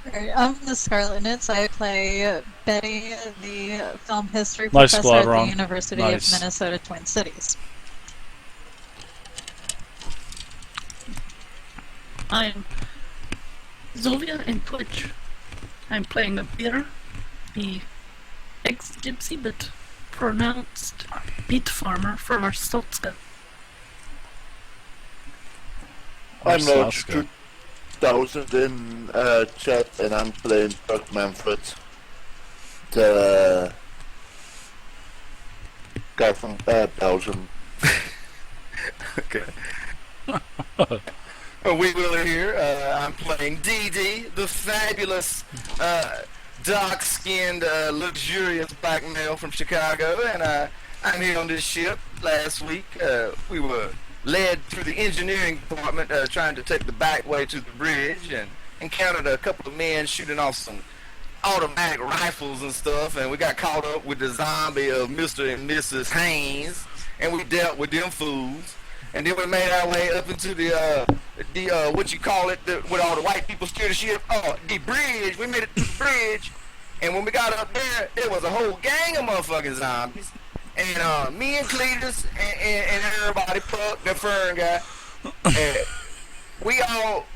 I'm the Scarlet Knits. I play Betty, the film history Nice, professor at the Gladron. University of Nice. Minnesota Twin Cities. I'm Zovia in Twitch. I'm playing a beer, the ex-gypsy but pronounced beet farmer from our Stotska. I'm not Saska. 2000 in chat, and I'm playing Buck Manfred, the guy from Belgium. Okay. We will here. I'm playing DD, the fabulous, dark-skinned, luxurious black male from Chicago, and I'm here on this ship. Last week, we were led through the engineering department, trying to take the back way to the bridge, and encountered a couple of men shooting off some automatic rifles and stuff, and we got caught up with the zombie of Mr. and Mrs. Haynes, and we dealt with them fools. And then we made our way up into the what you call it, with all the white people steer the ship, the bridge. We made it to the bridge, and when we got up there was a whole gang of motherfucking zombies. And me and Cletus and everybody, Puck, the Fern guy, and we all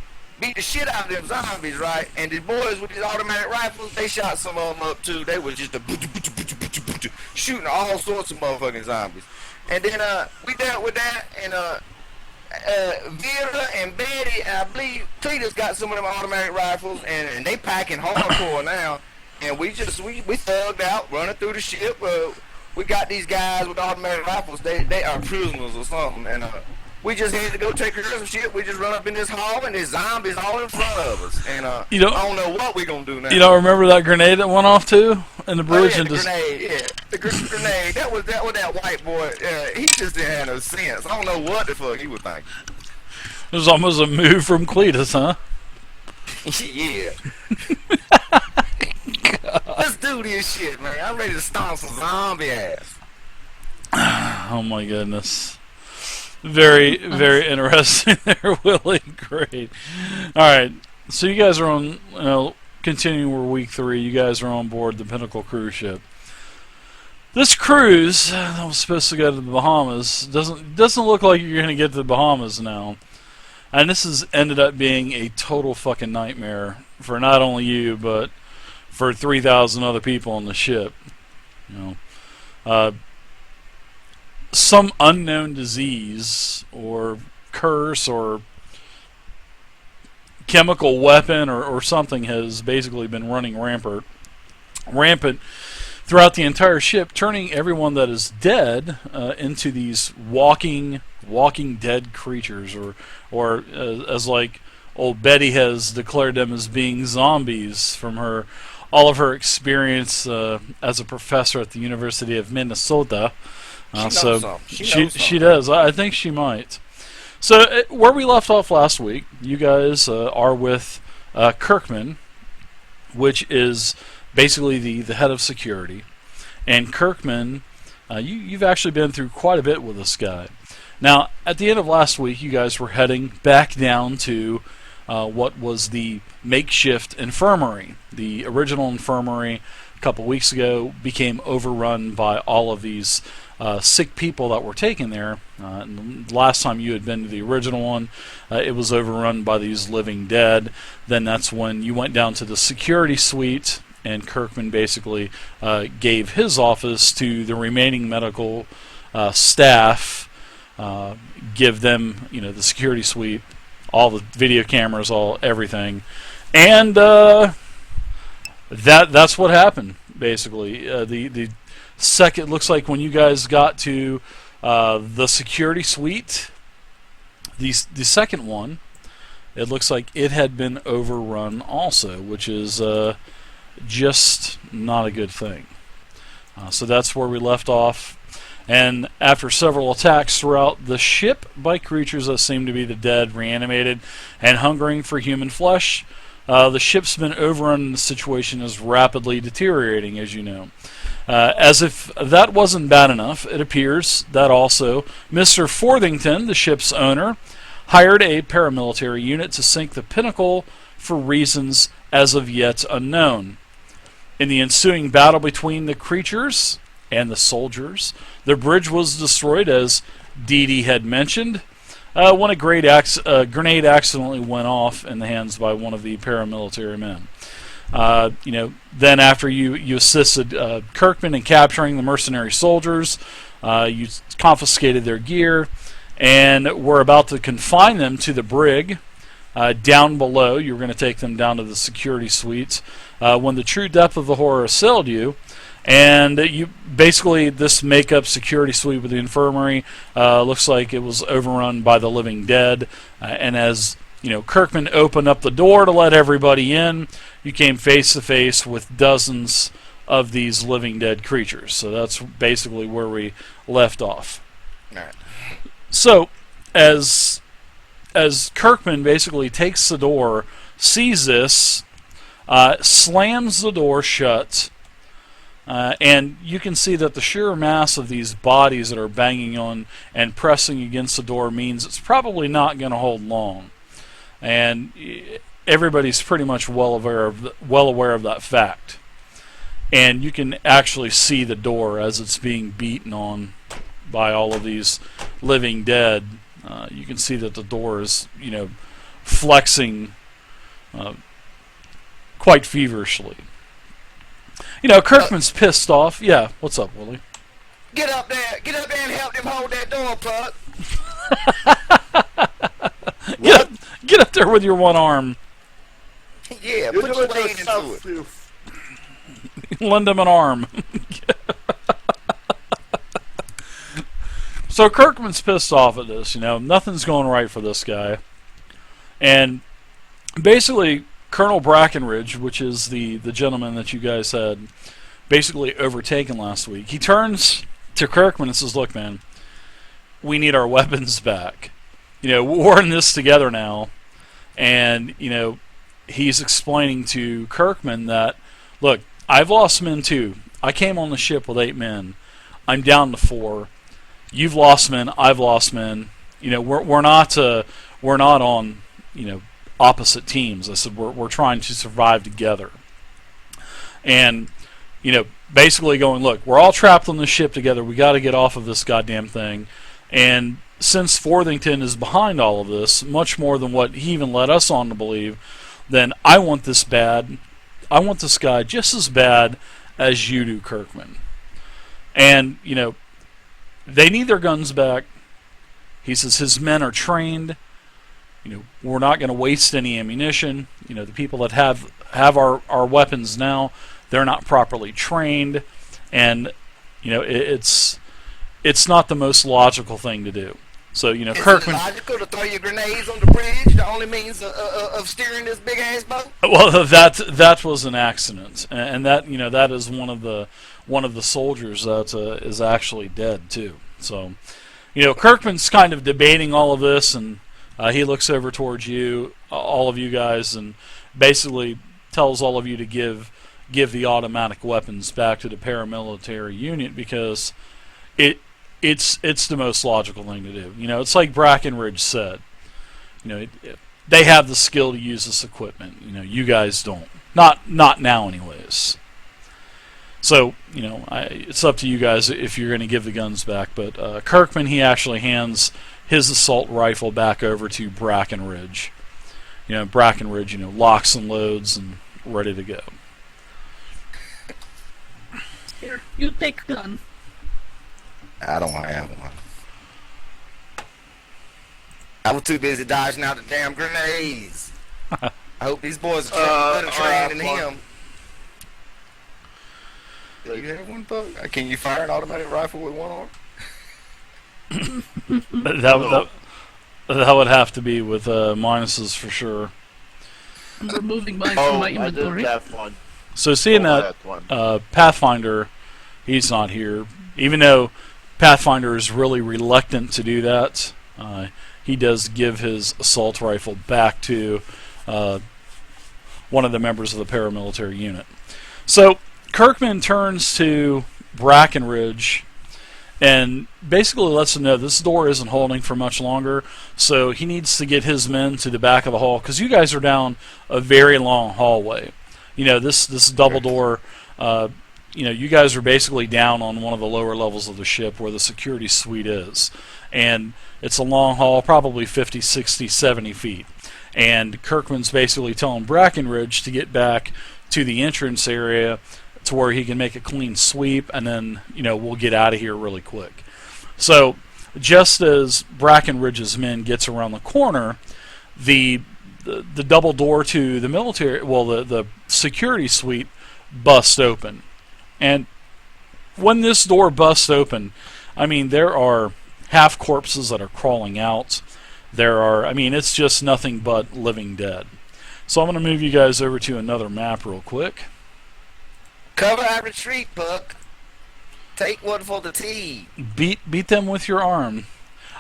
beat the shit out of them zombies, right? And the boys with these automatic rifles, they shot some of them up too. They was just shooting all sorts of motherfucking zombies. And then we dealt with that, and Vera and Betty, I believe Cletus got some of them automatic rifles, and they packing hardcore now. And we thugged out, running through the ship. We got these guys with automatic rifles. They are prisoners or something, and we just had to go take care of some shit. We just run up in this hall, and there's zombies all in front of us. And I don't know what we gonna do now. You don't remember that grenade that went off too in the bridge? Yeah, and the just grenade, yeah. The grenade, that was that white boy. He just didn't have no sense. I don't know what the fuck he was thinking. it was almost a move from Cletus, huh? Yeah. Let's do this shit, man. I'm ready to stomp some zombie ass. Oh my goodness. Very, very interesting there, Willie. Great. Alright, so you guys are on, continuing with week 3, you guys are on board the Pinnacle cruise ship. This cruise that was supposed to go to the Bahamas doesn't look like you're going to get to the Bahamas now. And this has ended up being a total fucking nightmare for not only you, but for 3,000 other people on the ship. Some unknown disease or curse or chemical weapon or something has basically been running rampant throughout the entire ship, turning everyone that is dead into these walking dead creatures, or as like old Betty has declared them as being zombies from all of her experience as a professor at the University of Minnesota. She does. I think she might. So where we left off last week, you guys are with Kirkman, which is basically the head of security. And Kirkman, you've actually been through quite a bit with this guy. Now, at the end of last week, you guys were heading back down to what was the makeshift infirmary. The original infirmary a couple weeks ago became overrun by all of these sick people that were taken there. And the last time you had been to the original one, it was overrun by these living dead. Then that's when you went down to the security suite, and Kirkman basically gave his office to the remaining medical staff, give them, the security suite, all the video cameras, everything, and that's what happened basically. The second, looks like when you guys got to the security suite, the second one, it looks like it had been overrun also, which is just not a good thing. So that's where we left off. And after several attacks throughout the ship by creatures that seem to be the dead, reanimated, and hungering for human flesh, the ship's been overrun and the situation is rapidly deteriorating, as you know. As if that wasn't bad enough, it appears that also Mr. Forthington, the ship's owner, hired a paramilitary unit to sink the Pinnacle for reasons as of yet unknown. In the ensuing battle between the creatures and the soldiers, the bridge was destroyed, as Dee Dee had mentioned, when a grenade accidentally went off in the hands by one of the paramilitary men. Then after you assisted Kirkman in capturing the mercenary soldiers, you confiscated their gear, and were about to confine them to the brig down below. You were going to take them down to the security suites when the true depth of the horror assailed you. And you basically, this make-up security suite with the infirmary looks like it was overrun by the living dead. And as Kirkman opened up the door to let everybody in, you came face to face with dozens of these living dead creatures. So that's basically where we left off. All right. So as Kirkman basically takes the door, sees this, slams the door shut. And you can see that the sheer mass of these bodies that are banging on and pressing against the door means it's probably not going to hold long. And everybody's pretty much well aware of that fact. And you can actually see the door as it's being beaten on by all of these living dead. You can see that the door is, flexing quite feverishly. Kirkman's pissed off. Yeah, what's up, Willie? Get up there and help them hold that door, Puck. Get up there with your one arm. Yeah, You're put your doing weight into it. Lend him an arm. So Kirkman's pissed off at this. Nothing's going right for this guy. And basically, Colonel Brackenridge, which is the gentleman that you guys had basically overtaken last week, he turns to Kirkman and says, "Look, man, we need our weapons back. We're in this together now." And, he's explaining to Kirkman that, look, I've lost men too. I came on the ship with 8 men. I'm down to 4. You've lost men. I've lost men. We're not on, opposite teams. I said we're trying to survive together. And, basically going, look, we're all trapped on this ship together. We got to get off of this goddamn thing. And since Forthington is behind all of this, much more than what he even led us on to believe, then I want this bad. I want this guy just as bad as you do, Kirkman. And, they need their guns back. He says his men are trained. We're not going to waste any ammunition. The people that have our weapons now, they're not properly trained. And, it's not the most logical thing to do. So, Kirkman... Is it logical to throw your grenades on the bridge, the only means of steering this big-ass boat? Well, that was an accident. And that, that is one of the soldiers that is actually dead, too. So, Kirkman's kind of debating all of this, and he looks over towards you, all of you guys, and basically tells all of you to give the automatic weapons back to the paramilitary unit because it's the most logical thing to do. It's like Brackenridge said. They have the skill to use this equipment. You guys don't. Not now, anyways. So, it's up to you guys if you're going to give the guns back. But Kirkman, he actually hands his assault rifle back over to Brackenridge. Brackenridge, locks and loads and ready to go. Here, you take a gun. I don't have one. I was too busy dodging out the damn grenades. I hope these boys are better trained than him. Do you have one, Buck? Can you fire an automatic rifle with one arm? That would have to be with minuses for sure. I'm removing mine from my I inventory. did have one. So seeing that Pathfinder, he's not here, even though Pathfinder is really reluctant to do that, he does give his assault rifle back to one of the members of the paramilitary unit. So Kirkman turns to Brackenridge and basically lets him know this door isn't holding for much longer, so he needs to get his men to the back of the hall, because you guys are down a very long hallway. This double door, you guys are basically down on one of the lower levels of the ship where the security suite is. And it's a long hall, probably 50, 60, 70 feet. And Kirkman's basically telling Brackenridge to get back to the entrance area to where he can make a clean sweep, and then, we'll get out of here really quick. So, just as Brackenridge's men gets around the corner, the double door to the military, the security suite busts open. And when this door busts open, there are half corpses that are crawling out. It's just nothing but living dead. So I'm going to move you guys over to another map real quick. Cover our retreat, Buck. Take one for the team. Beat them with your arm.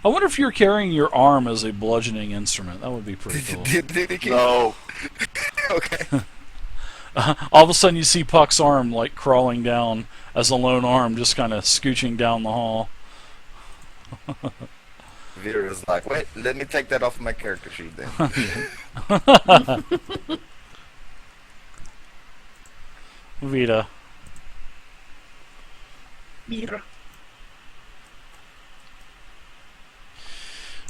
I wonder if you're carrying your arm as a bludgeoning instrument. That would be pretty cool. No. Okay. All of a sudden you see Puck's arm like crawling down as a lone arm, just kind of scooching down the hall. Vera's like, wait, let me take that off of my character sheet then. Vita. Mira.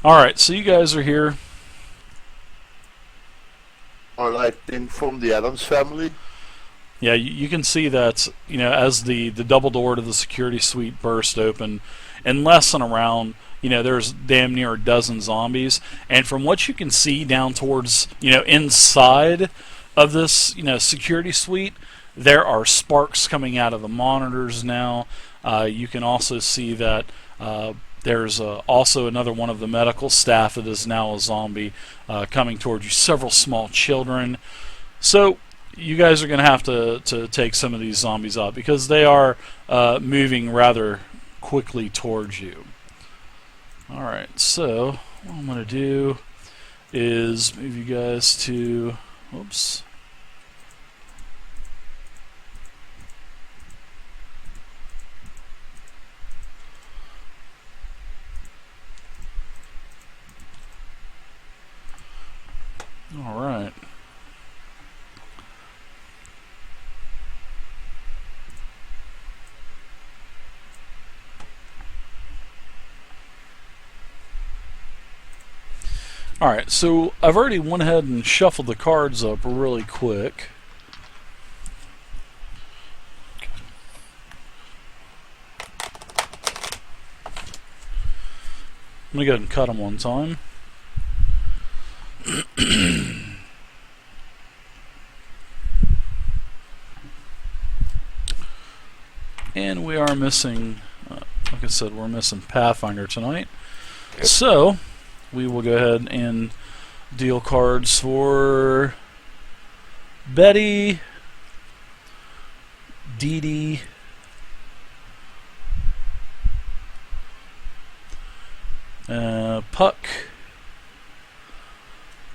Alright, so you guys are here. Or like from the Adams family. Yeah, you can see that, as the double door to the security suite burst open, in less than around, there's damn near a dozen zombies. And from what you can see down towards, inside of this, security suite, there are sparks coming out of the monitors now. You can also see that there's also another one of the medical staff that is now a zombie coming towards you. Several small children. So you guys are going to have to take some of these zombies out, because they are moving rather quickly towards you. Alright, so what I'm going to do is move you guys to... Oops. Alright. Alright, so I've already went ahead and shuffled the cards up really quick. Let me go ahead and cut them one time. And we are missing, like I said, we're missing Pathfinder tonight. Yep. So we will go ahead and deal cards for Betty, Dee Dee, Puck,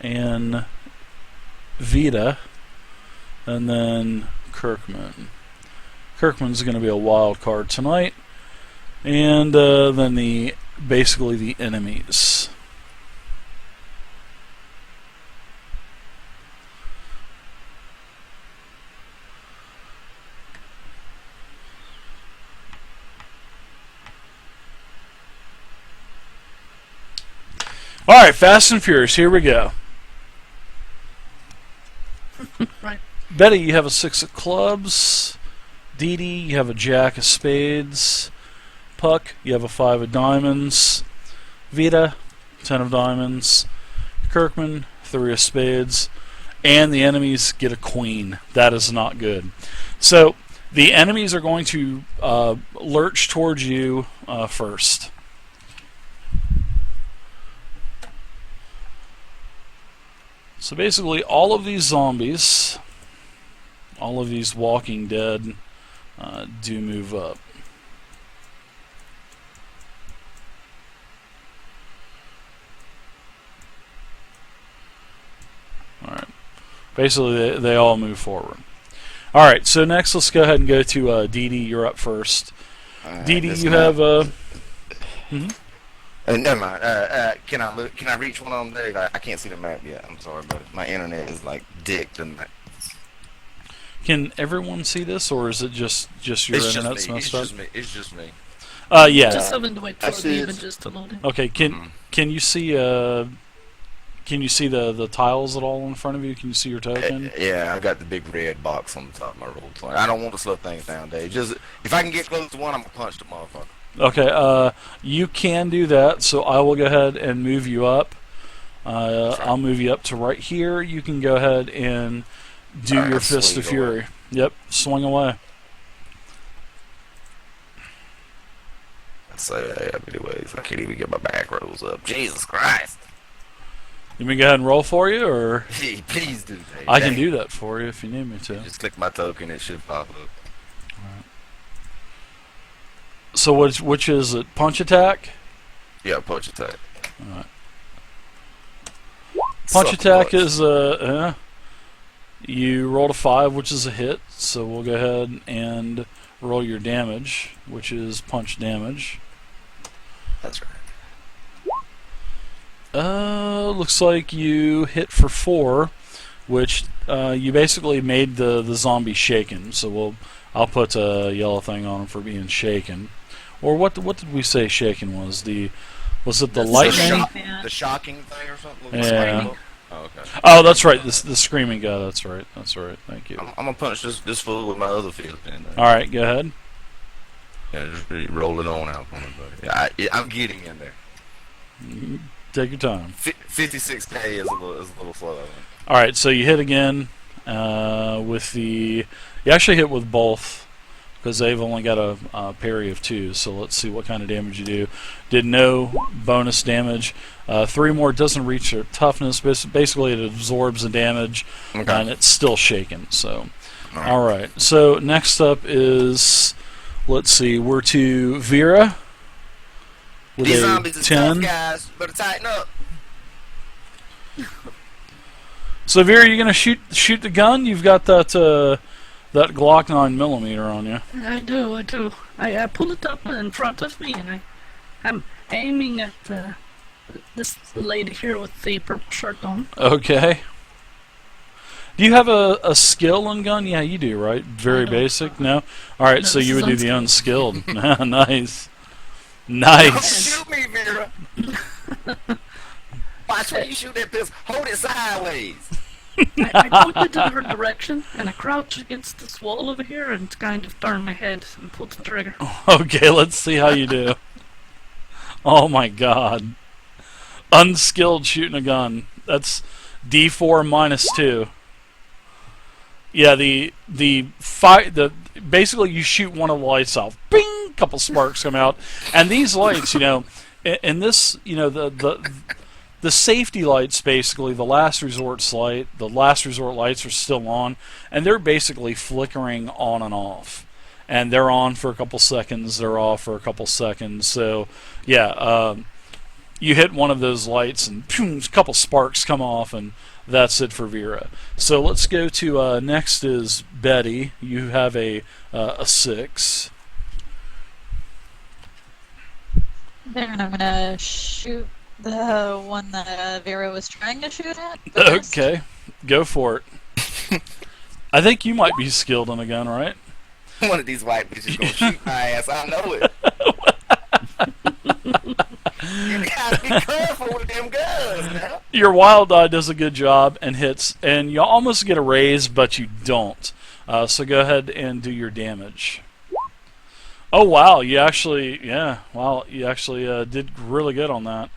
and Vita, and then Kirkman. Kirkman's going to be a wild card tonight, and then basically the enemies. Alright, Fast and Furious, here we go. Right. Betty, you have a 6 of clubs. Dee Dee, you have a Jack of spades. Puck, you have a 5 of diamonds. Vita, 10 of diamonds. Kirkman, 3 of spades. And the enemies get a queen. That is not good. So, the enemies are going to lurch towards you first. So basically, all of these zombies, all of these Walking Dead, do move up. Alright. Basically, they all move forward. Alright, so next let's go ahead and go to Dee Dee. You're up first. Dee Dee, you have Mm-hmm. Never mind. Can I look? Can I reach one of them? Dave? I can't see the map yet. I'm sorry, but my internet is like dick tonight. Can everyone see this, or is it just your It's just internet's me. messed It's up? just me. It's just me. Yeah. Just having to wait I for see the it. images to load in. Okay. Can you see the tiles at all in front of you? Can you see your token? Yeah, I got the big red box on the top of my roll. So I don't want to slow things down, Dave. Just if I can get close to one, I'm gonna punch the motherfucker. Okay. You can do that, so I will go ahead and move you up. I'll move you up to right here. You can go ahead and do Alright, your Fist of swing away. Fury. Yep, swing away. So anyways, I can't even get my back rolls up. Jesus Christ! You want me to go ahead and roll for you, or Hey, please do, Dave. I can Dang. do that for you if you need me to. Just click my token, it should pop up. So which is it? Punch attack? Yeah, punch attack. Alright. Punch Suck attack punch. is you rolled a 5, which is a hit. So we'll go ahead and roll your damage, which is punch damage. That's right. Looks like you hit for 4, which you basically made the zombie shaken. So I'll put a yellow thing on him for being shaken. Or what did we say shaken was? Was it the The lightning? Yeah. The shocking thing or something? Yeah. Oh, okay. Oh, that's right. The screaming guy. That's right. Thank you. I'm gonna punch this fool with my other field pin. All right, go ahead. Yeah, just really roll it on out for me, buddy. Yeah, I'm getting in there. Take your time. 56K is a little slow. All right, so you hit again with the. You actually hit with both because they've only got a parry of 2. So let's see what kind of damage you do. Did no bonus damage. 3 more doesn't reach their toughness. Basically, it absorbs the damage, and it's still shaken. So, all right. So next up is, let's see, we're to Vera. With These a zombies is 10. tough, guys. Better tighten up. So Vera, you're gonna shoot the gun. You've got that that Glock 9mm on you. I do. I pull it up in front of me, and I'm aiming at this lady here with the purple shirt on. Okay. Do you have a skill on gun? Yeah, you do, right? Very I don't. basic. No. All right, No, so this you is would do the unskilled. unskilled. Nice. Don't Nice. shoot me, Vera. Watch when you shoot that pistol. Hold it sideways. I pointed in her direction, and I crouched against this wall over here and kind of turned my head and pulled the trigger. Okay, let's see how you do. Oh my God. Unskilled shooting a gun. That's D4 -2. Yeah, the basically you shoot one of the lights off. Bing! Couple sparks come out. And these lights, in this, the safety lights, basically the last resort lights are still on, and they're basically flickering on and off. And they're on for a couple seconds, they're off for a couple seconds. So, yeah, you hit one of those lights and boom, a couple sparks come off, and that's it for Vera. So let's go to next is Betty. You have a 6. There, and I'm gonna shoot the one that Vera was trying to shoot at. first. Okay, go for it. I think you might be skilled on a gun, right? One of these white bitches gonna shoot my ass. I know it. You gotta be careful with them guns now. Your wild eye does a good job and hits, and you almost get a raise, but you don't. So go ahead and do your damage. Oh wow, you actually did really good on that.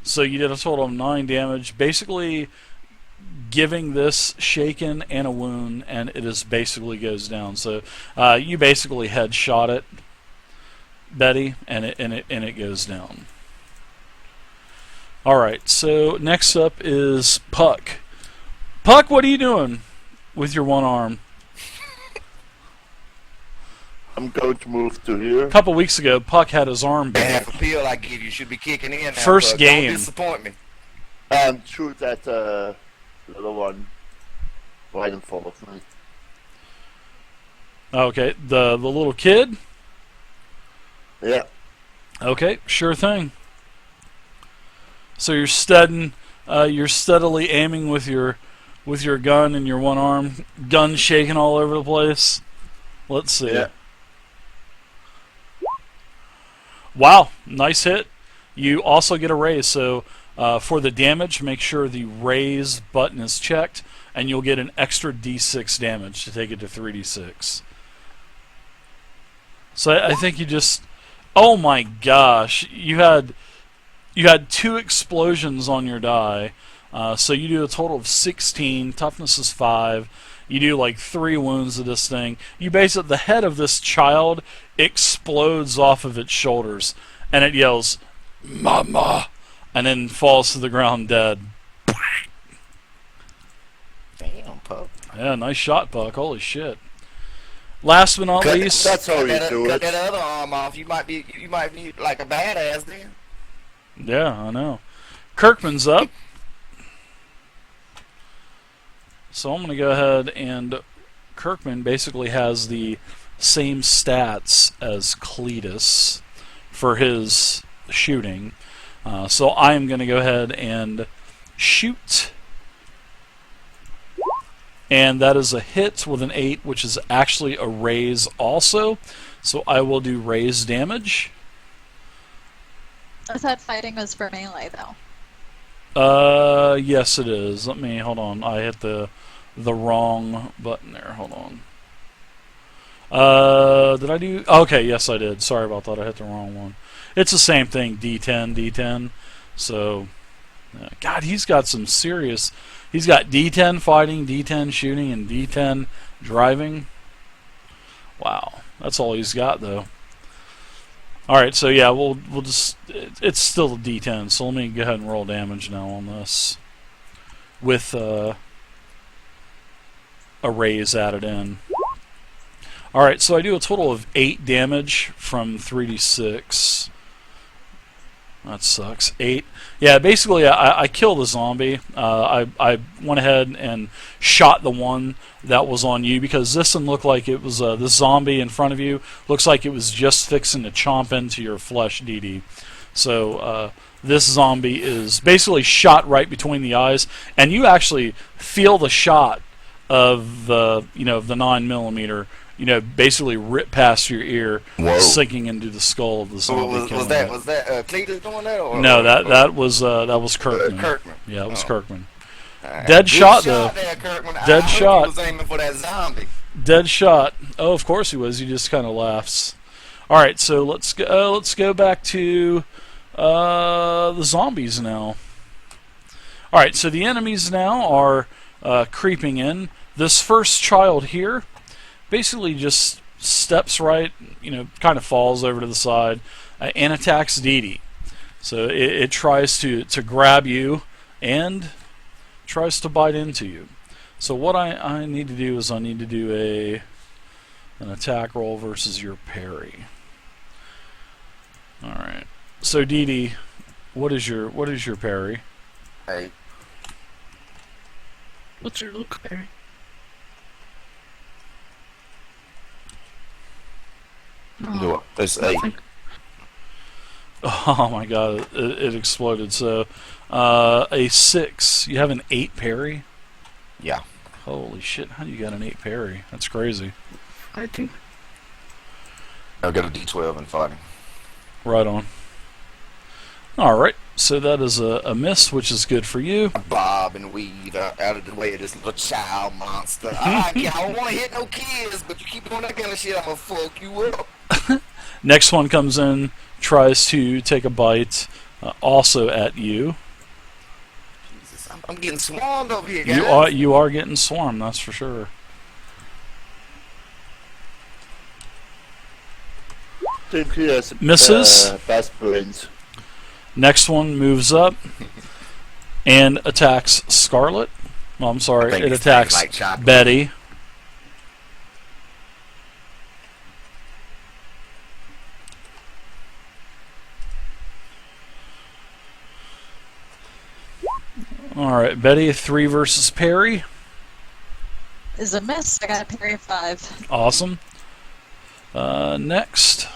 So you did a total of 9 damage, basically giving this shaken and a wound, and it is basically goes down. So you basically headshot it, Betty, and it goes down. All right. So next up is Puck. Puck, what are you doing with your one arm? I'm going to move to here. A couple weeks ago, Puck had his arm That back. half a pill I give you should be kicking in now. First Buck. game. Don't disappoint me. Shoot that little one right in front of me. Okay, the little kid. Yeah. Okay, sure thing. So you're steadily aiming with your gun and your one arm, gun shaking all over the place. Let's see. Yeah. Wow, nice hit. You also get a raise. So for the damage, make sure the raise button is checked, and you'll get an extra d6 damage to take it to 3d6. So I think you just... Oh my gosh, you had 2 explosions on your die. So you do a total of 16. Toughness is 5. You do like 3 wounds to this thing. You basically, the head of this child explodes off of its shoulders, and it yells, "Mama!" and then falls to the ground dead. Damn, pup. Yeah, nice shot, Buck. Holy shit. Last but not least, That's how you do Cut it. that other arm off. You might be like a badass then. yeah, I know. Kirkman's up. So I'm going to go ahead, and Kirkman basically has the same stats as Cletus for his shooting. So I'm going to go ahead and shoot. And that is a hit with an 8, which is actually a raise also. So I will do raise damage. I thought fighting was for melee, though. Yes it is. Let me, hold on. I hit the wrong button there. Hold on. Did I do? Okay, yes I did. Sorry about that. I hit the wrong one. It's the same thing. D10, D10. So, God, he's got some serious. He's got D10 fighting, D10 shooting, and D10 driving. Wow, that's all he's got though. All right, so yeah, we'll just. It's still a D10. So let me go ahead and roll damage now on this with a raise added in. Alright, so I do a total of 8 damage from 3d6. That sucks. 8. Yeah, basically I killed a zombie. I went ahead and shot the one that was on you, because this one looked like it was, this zombie in front of you looks like it was just fixing to chomp into your flesh, DD. So this zombie is basically shot right between the eyes, and you actually feel the shot of the, of the 9mm, basically rip past your ear, Whoa. Sinking into the skull of the zombie. Was that Cletus doing that? Or, no, that was Kirkman. Kirkman. Yeah, it was Oh. Kirkman. Alright. Dead Good shot, though. There, Kirkman. Dead I shot. He was aiming for that zombie. Dead shot. Oh, of course he was. He just kind of laughs. All right, so let's go back to the zombies now. All right, so the enemies now are creeping in. This first child here basically just steps right, kind of falls over to the side and attacks Dee Dee. So it tries to grab you and tries to bite into you. So what I need to do is I need to do an attack roll versus your parry. All right. So Dee Dee, what is your parry? Hey, What's your look, Barry? do it. That's 8. Nothing. Oh my God! It exploded. So a 6. You have an 8 parry. Yeah. Holy shit! How do you got an 8 parry? That's crazy. I think. I've got a D12 in fighting. Right on. All right. So that is a miss, which is good for you. Bob and weave out of the way of this little child monster. I don't want to hit no kids, but you keep doing that kind of shit, I'm gonna fuck you up. Next one comes in, tries to take a bite, also at you. Jesus, I'm getting swarmed over here, guys. You are getting swarmed. That's for sure. Think he has Misses. fast brains. Next one moves up and attacks Scarlet. Well, I'm I sorry, think it it's attacks like chocolate. Betty. All right, Betty, 3 versus parry. Is a miss. I got a parry of 5. Awesome. Next.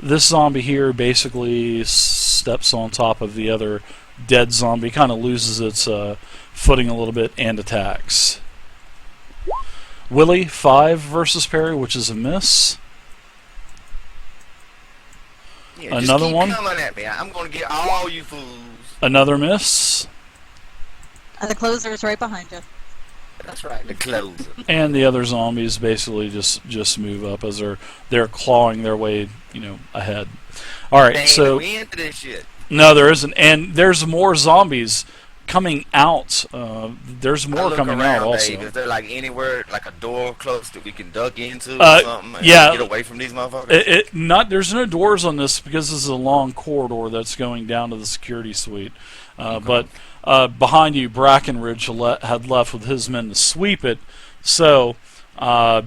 this zombie here basically steps on top of the other dead zombie, kind of loses its footing a little bit, and attacks. Willie, 5 versus parry, which is a miss. Yeah, Another just keep one. coming at me. I'm gonna get all you fools. Another miss. The closer's right behind you. That's right, the closer. And the other zombies basically just move up as they're clawing their way, ahead. All right, Ain't so we into this shit. no, there isn't, and there's more zombies coming out. There's I more look coming around, out also. Dave. Is there like anywhere, like a door close that we can duck into Uh, or something? And yeah. get away from these motherfuckers. There's no doors on this because this is a long corridor that's going down to the security suite. But behind you, Brackenridge had left with his men to sweep it. So, I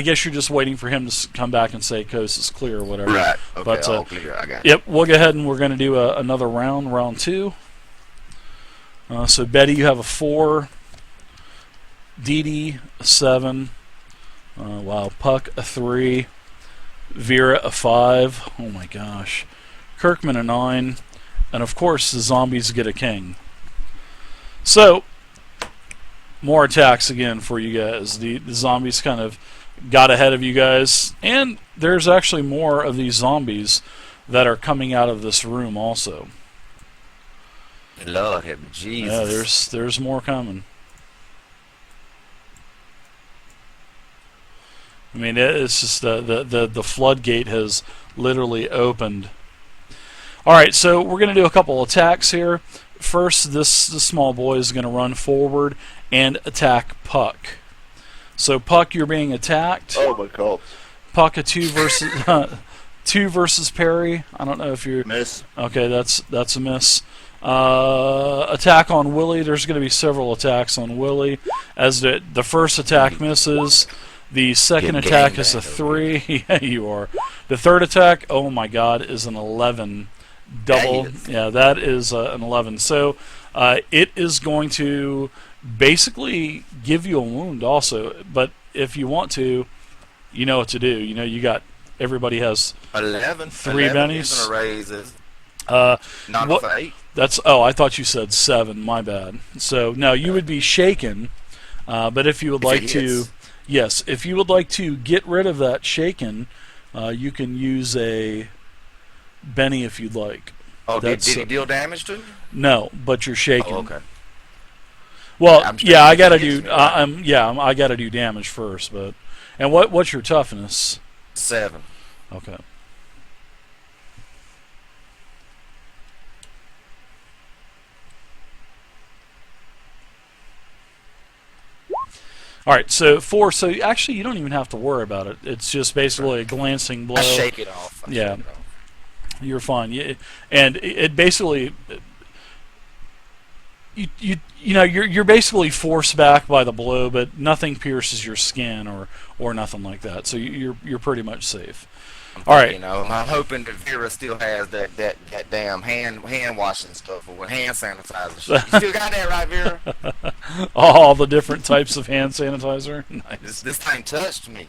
guess you're just waiting for him to come back and say coast is clear or whatever. Right. Okay. But, all clear. I got it. Yep, we'll go ahead and we're going to do another round 2. So Betty, you have a 4. Dee Dee, a 7. Wow, Puck, a 3. Vera, a 5. Oh my gosh. Kirkman, a 9. And of course, the zombies get a king. So, more attacks again for you guys. The zombies kind of got ahead of you guys. And there's actually more of these zombies that are coming out of this room also. Lord have Jesus. Yeah, there's more coming. I mean, it's just the floodgate has literally opened. All right, so we're going to do a couple attacks here. First, this small boy is going to run forward and attack Puck. So Puck, you're being attacked. Oh my god. Puck, a 2 versus 2 versus parry. I don't know if you're Miss. okay. That's a miss. Attack on Willie. There's going to be several attacks on Willie. As the first attack misses, the second Get attack is a gangbanged 3. Yeah, you are. The third attack, oh my God, is an 11. Double. Yes. Yeah, that is an 11. So it is going to basically give you a wound also. But if you want to, you know what to do. You got everybody has 11. 3 11 bennies. isn't a raise. Not what- for 8. I thought you said 7. My bad. So no, you would be shaken. But if you would If like it to, hits. yes, if you would like to get rid of that shaken, you can use a Benny if you'd like. Oh, did That's, he deal damage to you? No, but you're shaken. Oh, okay. Well, I'm yeah, I gotta shaking, do. it's me. I gotta do damage first. But and what's your toughness? 7. Okay. All right, so 4. So actually, you don't even have to worry about it. It's just basically a glancing blow. I shake it off. Yeah. Shake it off. You're fine. And it basically, you're basically forced back by the blow, but nothing pierces your skin or nothing like that. So you're pretty much safe. All right. I'm hoping that Vera still has that damn hand washing stuff or hand sanitizer shit. You still got that, right, Vera? All the different types of hand sanitizer. Nice. This thing touched me.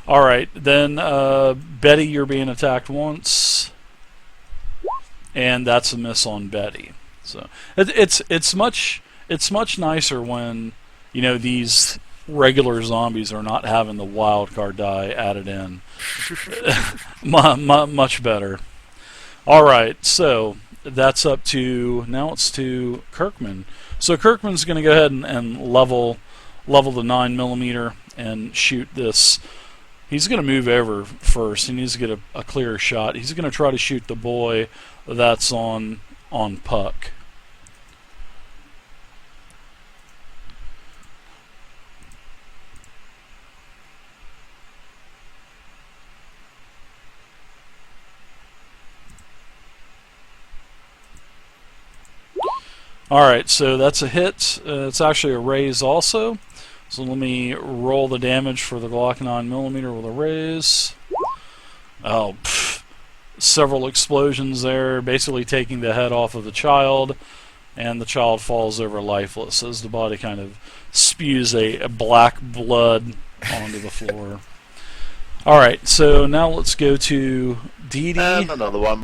All right, then Betty, you're being attacked once, and that's a miss on Betty. So it's much nicer when these regular zombies are not having the wild card die added in. Much better. All right, so that's up to now. It's to Kirkman. So Kirkman's going to go ahead and level the 9mm and shoot this. He's going to move over first. He needs to get a clearer shot. He's going to try to shoot the boy that's on Puck. Alright, so that's a hit. It's actually a raise also. So let me roll the damage for the Glock 9mm with a raise. Oh, several explosions there, basically taking the head off of the child, and the child falls over lifeless as the body kind of spews a black blood onto the floor. All right, so now let's go to Dee Dee. And another one.